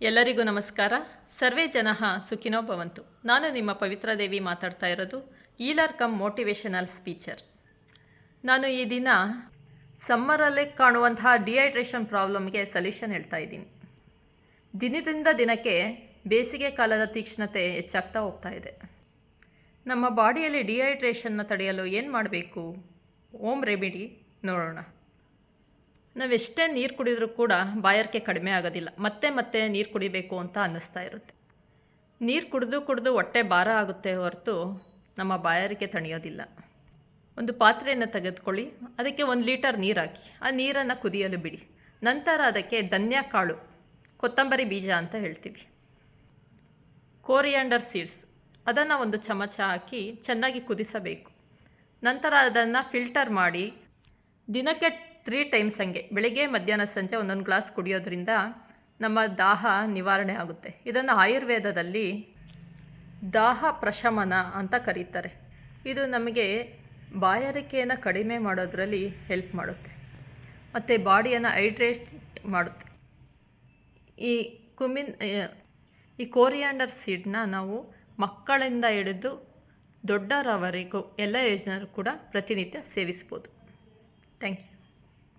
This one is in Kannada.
ಎಲ್ಲರಿಗೂ ನಮಸ್ಕಾರ. ಸರ್ವೇ ಜನಃ ಸುಖಿನೋ ಭವಂತು. ನಾನು ನಿಮ್ಮ ಪವಿತ್ರ ದೇವಿ ಮಾತಾಡ್ತಾ ಇರೋದು, ಈಲರ್ ಕಮ್ ಮೋಟಿವೇಶನಲ್ ಸ್ಪೀಚರ್. ನಾನು ಈ ದಿನ ಸಮ್ಮರಲ್ಲಿ ಕಾಣುವಂತಹ ಡಿಹೈಡ್ರೇಷನ್ ಪ್ರಾಬ್ಲಮ್ಗೆ ಸೊಲ್ಯೂಷನ್ ಹೇಳ್ತಾ ಇದ್ದೀನಿ. ದಿನದಿಂದ ದಿನಕ್ಕೆ ಬೇಸಿಗೆ ಕಾಲದ ತೀಕ್ಷ್ಣತೆ ಹೆಚ್ಚಾಗ್ತಾ ಹೋಗ್ತಾ ಇದೆ. ನಮ್ಮ ಬಾಡಿಯಲ್ಲಿ ಡಿಹೈಡ್ರೇಷನ್ನ ತಡೆಯಲು ಏನು ಮಾಡಬೇಕು? ಹೋಮ್ ರೆಮಿಡಿ ನೋಡೋಣ. ನಾವೆಷ್ಟೇ ನೀರು ಕುಡಿದ್ರೂ ಕೂಡ ಬಾಯಾರಿಕೆ ಕಡಿಮೆ ಆಗೋದಿಲ್ಲ. ಮತ್ತೆ ನೀರು ಕುಡಿಬೇಕು ಅಂತ ಅನ್ನಿಸ್ತಾ ಇರುತ್ತೆ. ನೀರು ಕುಡಿದು ಹೊಟ್ಟೆ ಭಾರ ಆಗುತ್ತೆ ಹೊರತು ನಮ್ಮ ಬಾಯಾರಿಕೆ ತಣಿಯೋದಿಲ್ಲ. ಒಂದು ಪಾತ್ರೆಯನ್ನು ತೆಗೆದುಕೊಳ್ಳಿ, ಅದಕ್ಕೆ 1 ಲೀಟರ್ ನೀರು ಹಾಕಿ, ಆ ನೀರನ್ನು ಕುದಿಯಲು ಬಿಡಿ. ನಂತರ ಅದಕ್ಕೆ ಧನ್ಯ ಕಾಳು, ಕೊತ್ತಂಬರಿ ಬೀಜ ಅಂತ ಹೇಳ್ತೀವಿ, ಕೋರಿಯಾಂಡರ್ ಸೀಡ್ಸ್, ಅದನ್ನು 1 ಚಮಚ ಹಾಕಿ ಚೆನ್ನಾಗಿ ಕುದಿಸಬೇಕು. ನಂತರ ಅದನ್ನು ಫಿಲ್ಟರ್ ಮಾಡಿ ದಿನಕ್ಕೆ 3 ಟೈಮ್ಸ್ ಹಂಗೆ ಬೆಳಿಗ್ಗೆ ಮಧ್ಯಾಹ್ನ ಸಂಜೆ 1 ಗ್ಲಾಸ್ ಕುಡಿಯೋದ್ರಿಂದ ನಮ್ಮ ದಾಹ ನಿವಾರಣೆ ಆಗುತ್ತೆ. ಇದನ್ನು ಆಯುರ್ವೇದದಲ್ಲಿ ದಾಹ ಪ್ರಶಮನ ಅಂತ ಕರೀತಾರೆ. ಇದು ನಮಗೆ ಬಾಯಾರಿಕೆಯನ್ನು ಕಡಿಮೆ ಮಾಡೋದ್ರಲ್ಲಿ ಹೆಲ್ಪ್ ಮಾಡುತ್ತೆ ಮತ್ತು ಬಾಡಿಯನ್ನು ಹೈಡ್ರೇಟ್ ಮಾಡುತ್ತೆ. ಈ ಕೋರಿಯಾಂಡರ್ ಸೀಡ್ನ ನಾವು ಮಕ್ಕಳಿಂದ ಹಿಡಿದು ದೊಡ್ಡರವರೆಗೂ ಎಲ್ಲ ಏಜ್ನವರು ಕೂಡ ಪ್ರತಿನಿತ್ಯ ಸೇವಿಸ್ಬೋದು. Thank you.